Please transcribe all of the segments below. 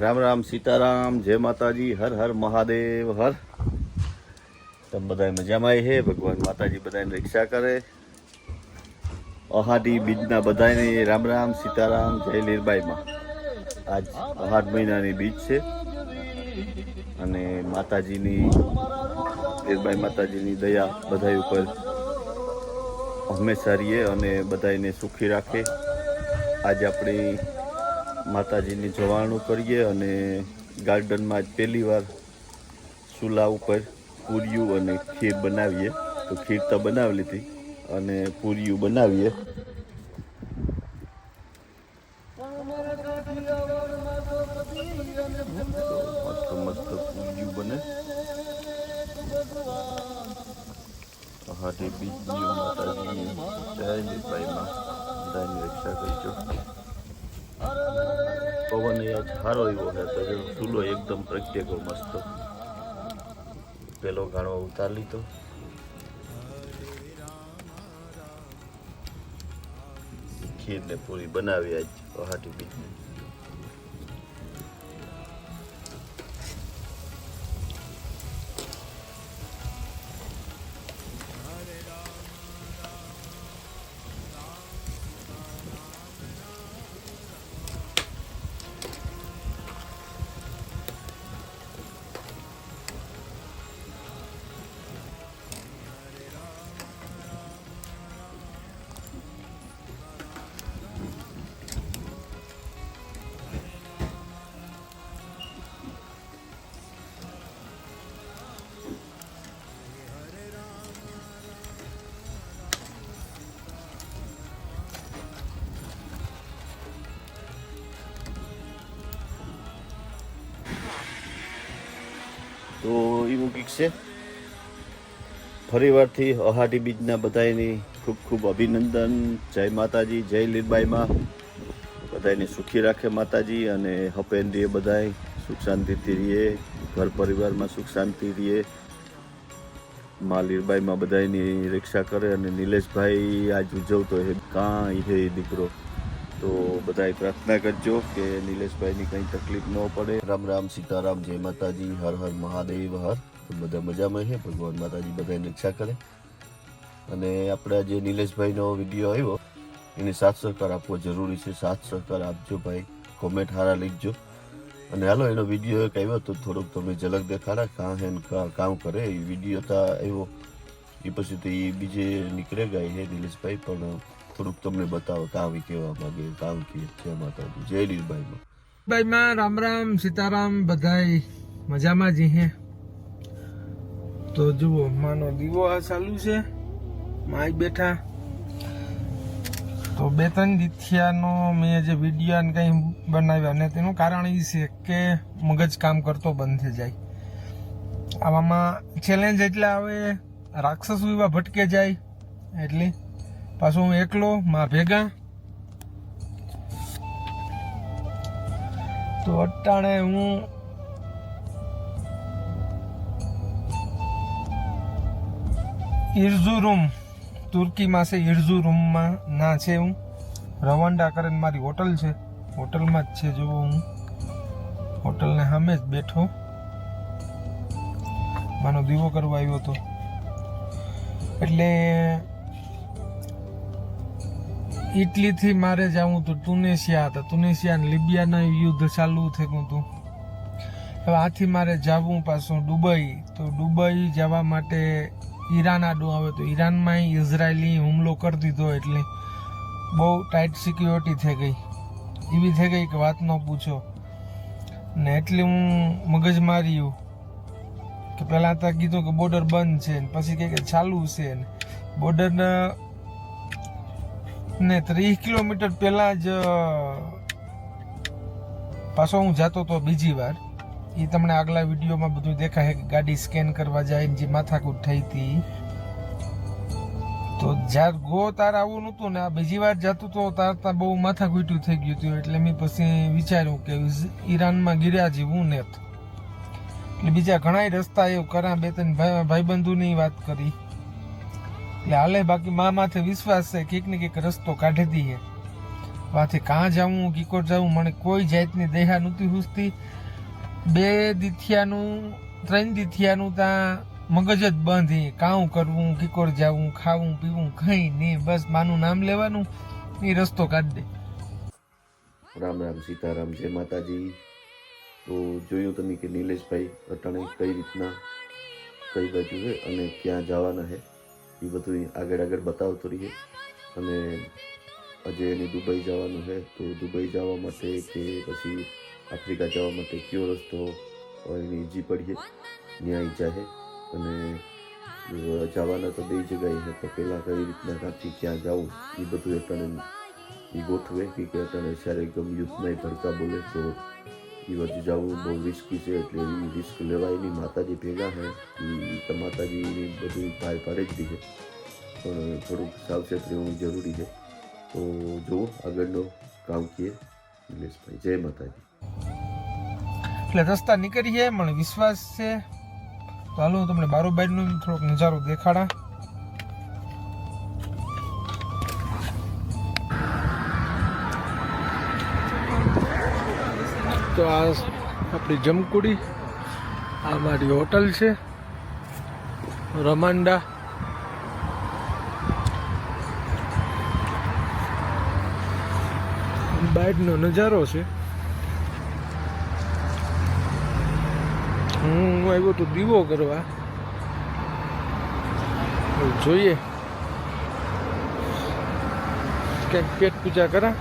રામ રામ સીતારામ, જય માતાજી, હર હર મહાદેવ હર. તમે બધા મજામાં હે? ભગવાન માતાજી બધાને રક્ષા કરે. અહાડી બીજના બધાને રામ રામ સીતારામ, જય લીરબાઈમાં. આજ અહાડ મહિનાની બીજ છે અને માતાજીની લીરબાઈ માતાજીની દયા બધા ઉપર હંમેશા રહીએ અને બધાને સુખી રાખે. આજે આપણી માતાજીની જવાણું કરીએ અને ગાર્ડનમાં જ પહેલી વાર ચૂલા ઉપર પૂરીયું અને ખીર બનાવીએ. તો ખીર તો બનાવી લીધી અને પૂરીયું બનાવીએ. મસ્ત મસ્ત પૂરીયું બને. હાથી બીજી માતાજી જય લીરબાઈમાં બધાની રક્ષા કરજો. પવન યાદ સારો એવો છે તો ચૂલો એકદમ પ્રત્યેકો મસ્ત. પેલો ગાળો ઉતાર લીધો. ખીર ને પૂરી બનાવી આજ પહાટી બીજની. તો એવું કંઈક છે. ફરીવારથી અહાડી બીજના બધાની ખૂબ ખૂબ અભિનંદન. જય માતાજી, જય લીરબાઈમાં. બધાને સુખી રાખે માતાજી અને હપેન્દ્રીએ બધાય સુખ શાંતિથી રહીએ. ઘર પરિવારમાં સુખ શાંતિ રહીએ. માં લીરબાઈમાં બધાની રક્ષા કરે. અને નિલેશભાઈ આજ ઉજવતો હે કાંઈ હે દીકરો, તો બધાએ પ્રાર્થના કરજો કે નિલેશભાઈની કંઈ તકલીફ ન પડે. રામ રામ સીતારામ, જય માતાજી, હર હર મહાદેવ હર. તો બધા મજામાં છે. ભગવાન માતાજી બધાને રક્ષા કરે. અને આપણે જે નિલેશભાઈનો વિડીયો આવ્યો એને સાથ સહકાર આપવો જરૂરી છે. સાથ સહકાર આપજો ભાઈ, કોમેન્ટ હારા લીખજો. અને હાલો એનો વિડીયો એક આવ્યો તો થોડોક તમે ઝલક દેખાડા કાં હે કામ કરે એ વિડીયો તો આવ્યો. એ પછી તો એ બીજે નીકળે ગયા હે નિલેશભાઈ, પણ થોડુંક તમને બતાવો કામ કહેવા માંગે. કામ કે જય માતાજી, જય લીરબાઈમાં. બાઈમાં રામ રામ સીતારામ, બધાય મજામાં જ હે. તો જુઓ માનો દીવો આ ચાલુ છે, માય બેઠા. તો 2-3 દીથિયાનો મેં જે વિડીયો ને કંઈ બનાવ્યા ને તેનું કારણ એ છે કે મગજ કામ કરતો બંધ થઈ જાય. આવામાં ચેલેન્જ એટલે આવે રાક્ષસ એવા ભટકે જાય એટલે પાછું હું એકલો માં ભેગા. તો અટાણે હું ઇર્ઝુરુમ તુર્કીમાં છે, ઇર્ઝુરુમમાં ના છે. હું રવાંડા કરીને મારી હોટલ છે, હોટલમાં જ છે. જો હું હોટલને સામે જ બેઠો માનો દીવો કરવા આવ્યો હતો. એટલે ઇટલીથી મારે જવું તો તુનેશિયા હતા. તુનેશિયા અને લિબિયાના યુદ્ધ ચાલુ થયું હતું. હવે આથી મારે જવું પાછું દુબઈ. તો દુબઈ જવા માટે ઈરાન આડું આવે. તો ઈરાનમાં ઇઝરાયલી હુમલો કરી દીધો એટલે બહુ ટાઈટ સિક્યોરિટી થઈ ગઈ. એવી થઈ ગઈ કે વાત ન પૂછો. ને એટલે હું મગજ માર્યું કે પહેલાં તો કીધું કે બોર્ડર બંધ છે, પછી કહે કે ચાલુ છે. બોર્ડર ને 30 કિલોમીટર પહેલા જ પાછો હું જતો હતો બીજી વાર. એ તમને આગલા વિડીયોમાં બધું દેખાય કે ગાડી સ્કેન કરવા જાય જે માથાકૂટ થઈ હતી. તો જ્યારે ગો તાર આવું નહોતું ને આ બીજી વાર જતું તો તાર બહુ માથાકૂટ્યું થઈ ગયું હતું. એટલે મેં પછી વિચાર્યું કે ઈરાનમાં ગીર્યા જેવું ને. એટલે બીજા ઘણા રસ્તા એવું કરા. 2-3 ભાઈબંધુની વાત કરી એટલે હાલે. બાકી મા માથે વિશ્વાસ છે કંઈક ને કંઈક રસ્તો કાઢી દઈએ. વાથી કાં જાવું કીકોર જાવું મને કોઈ જાતની દેહા નહોતી હુસતી. 2 દીથિયાનું 3 દીથિયાનું ત્યાં મગજ જ બંધ. કાં કરવું, કીકોર જાવું, ખાવું પીવું કંઈ નહીં, બસ માનું નામ લેવાનું, એ રસ્તો કાઢી દે. રામ રામ સીતારામ, જય માતાજી. તો જોયું તમે કે નિલેશભાઈ અટાણે કઈ રીતના કઈ બાજુ છે અને ક્યાં જવાના છે એ બધું આગળ બતાવતો રહીએ. અને આજે એને દુબઈ જવાનું છે, તો દુબઈ જવા માટે કે પછી આફ્રિકા જવા માટે કયો રસ્તો એને ઈજી પડીએ ત્યાં ઈજા છે. અને જવાના તો 2 જગ્યાએ છે, તો પહેલાં કઈ રીતના ક્યાંથી ક્યાં જવું એ બધું અટાણે એ ગોઠવે કે અટાણે જ્યારે ગમ યુદ્ધમાં ભડકા બોલે તો એ બાજુ જવું બહુ રિસ્કી છે, એટલે એ રિસ્ક લેવાય નહીં. માતાજી ભેગા છે એ તો માતાજીની બધું ભાઈ પાડે જ દીધે, પણ થોડુંક સાવચેત રહેવું જરૂરી છે. તો જુઓ આગળનો કામ કીએ નિલેશભાઈ. જય માતાજી. એટલે રસ્તા નીકળીએ, મને વિશ્વાસ છે. તો હાલો તમને બારોબારનો થોડોક નજારો દેખાડા. તો આ આપણી જમકુડી, આ મારી હોટલ છે રમાંડા. બાઇકનો નજારો છે. હું આવ્યો તો દીવો કરવા, જોઈએ કંઈક પેટ પૂજા કરા.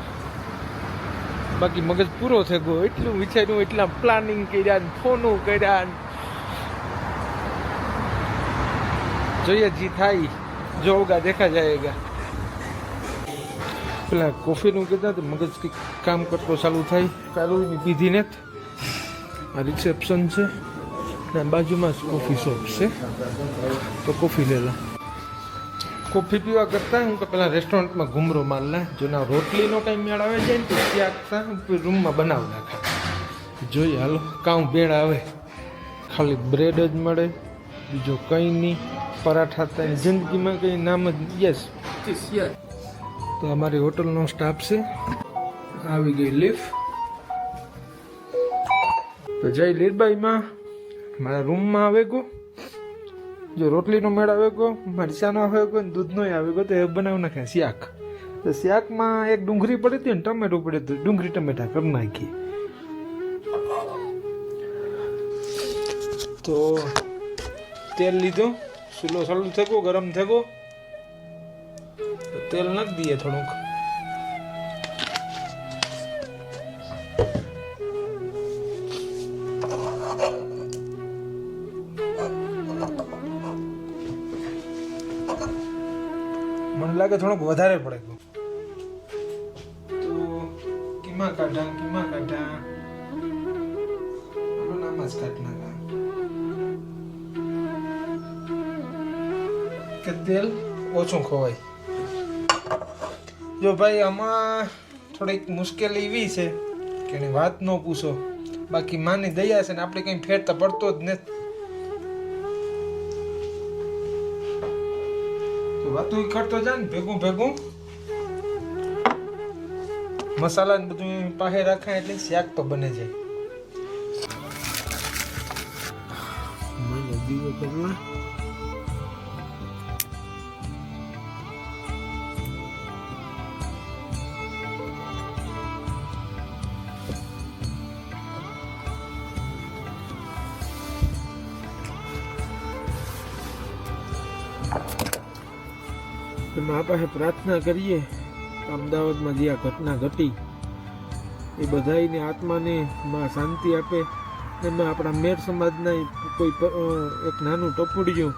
બાકી મગજ પૂરો થઈ ગયો, એટલું વિચાર્યું, એટલા પ્લાનિંગ કર્યા, ફોનો કર્યા. જોઈએ જી થાય, જો હોગા દેખા જાયગા. પેલા કોફીનું કહેતા તો મગજ કંઈક કામ કરતો ચાલુ થાય. કાલુની પીધી ને આ રિસેપ્શન છે ને બાજુમાં જ કોફી શોપ છે, તો કોફી લેલા. કોફી પીવા કરતાં હું પેલા રેસ્ટોરન્ટમાં ઘૂમરો મારલા. જો ના રોટલીનો કંઈ મેળ આવે જાય ને તો ત્યાં રૂમમાં બનાવી નાખે. જોઈએ હાલો કાં ભેળ આવે, ખાલી બ્રેડ જ મળે, બીજો કંઈ નહીં. પરાઠા થાય જિંદગીમાં કંઈ નામ જ યસ. તો અમારી હોટલનો સ્ટાફ છે. આવી ગઈ લિફ્ટ. તો જય લીરબાઈમાં મારા રૂમમાં આવે ગયો. જો રોટલીનો મેળ આવે ગયો, મરચાંનો આવે ગયો ને દૂધનો આવે ગયો, તો એ બનાવી નાખે શાક. તો શાકમાં એક ડુંગળી પડી હતી ને ટમેટું પડ્યું હતું, ડુંગળી ટમેટા કરી નાખી. તો તેલ લીધો, ચૂલો ચાલુ થયો, ગરમ થયો, તેલ નાખી દઈએ થોડુંક. મને લાગે થોડુંક વધારે પડે ગયું, તો કીમા કાઢા આમાં જ કાઢ નાખા કે તેલ ઓછું ખવાય. જો ભાઈ આમાં થોડીક મુશ્કેલી એવી છે કે એની વાત ન પૂછો. બાકી માની દયા છે ને આપણે કંઈ ફેરતા પડતો જ નથી. વાતું કરતો જાય ને ભેગું ભેગું મસાલા ને બધું પાસે રાખાય એટલે શાક તો બને જાય. દીવો કરવા મા પાસે પ્રાર્થના કરીએ અમદાવાદમાં જે આ ઘટના ઘટી એ બધાની આત્માને માં શાંતિ આપે. એમાં આપણા મેર સમાજના કોઈ એક નાનું ટપુડિયું,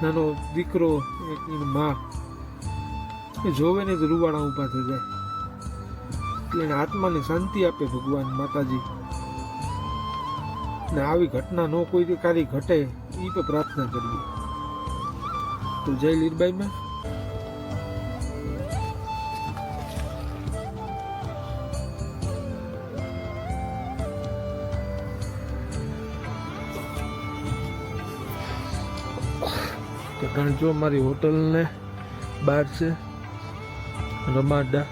નાનો દીકરો, એક માં એ જોવે ને જ રૂવાડા ઊભા થઈ જાય. એટલે એને આત્માને શાંતિ આપે ભગવાન માતાજી. ને આવી ઘટના ન કોઈ કારી ઘટે એ પણ પ્રાર્થના કરીએ. તો જય લીરબાઈમાં. તો કારણ જો મારી હોટલને બહાર છે રમાડા,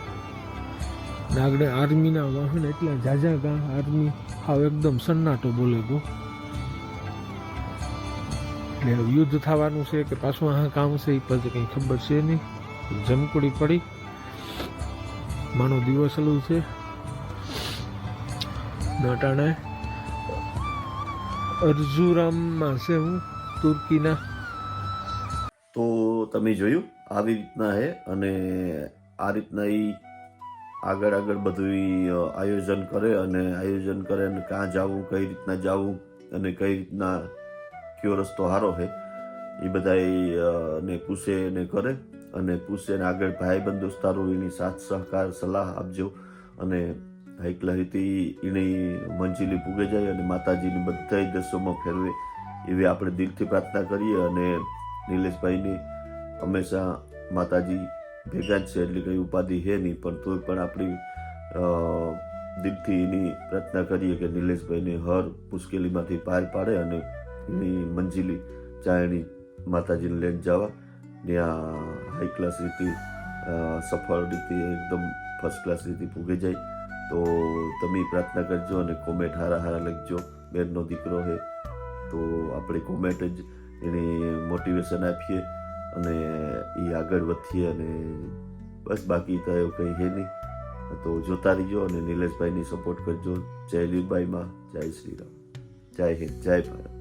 ને આગળ આર્મીના વાહન એટલા ઝાઝા ગા આર્મી હાવ એકદમ સન્નાટો બોલે તો એટલે યુદ્ધ થવાનું છે કે પાછું આ કામ છે એ પછી કંઈ ખબર છે નહીં. જમકુડી પડી માનો દિવસ ચાલુ છે નટાણે અર્જુરામમાં છે હું તુર્કીના. તો તમે જોયું આવી રીતના હે અને આ રીતના એ આગળ બધું આયોજન કરે અને ક્યાં જવું, કઈ રીતના જવું અને કઈ રીતના કયો રસ્તો સારો છે એ બધા ને પૂછે ને કરે અને પૂછે ને આગળ ભાઈબંધ દોસ્તારો એની સાથ સહકાર સલાહ આપજો અને હાઈકલા રીતે એની મંજિલી પૂગે જાય અને માતાજીની બધા દર્શોમાં ફેરવે એવી આપણે દિલથી પ્રાર્થના કરીએ. અને નિલેશભાઈની હંમેશા માતાજી ભેગા જ છે એટલે કંઈ ઉપાધિ છે નહીં, પણ તોય પણ આપણી દિલથી એની પ્રાર્થના કરીએ કે નિલેશભાઈને હર મુશ્કેલીમાંથી પાર પાડે અને એની મંજિલી ચાયણી માતાજીને લઈને જવા ત્યાં હાઈ ક્લાસ રીતે સફળ રીતે એકદમ ફર્સ્ટ ક્લાસ રીતે પૂગે જાય. તો તમે પ્રાર્થના કરજો અને કોમેન્ટ હારા લખજો. બેનનો દીકરો છે તો આપણે કોમેન્ટ જ એને મોટિવેશન આપીએ અને એ આગળ વધીએ અને બસ બાકી તો એવું કંઈ છે નહીં. તો જોતા રહીજો અને નિલેશભાઈની સપોર્ટ કરજો. જય લીલબાઈમાં, જય શ્રી રામ, જય હિન્દ, જય ભારત.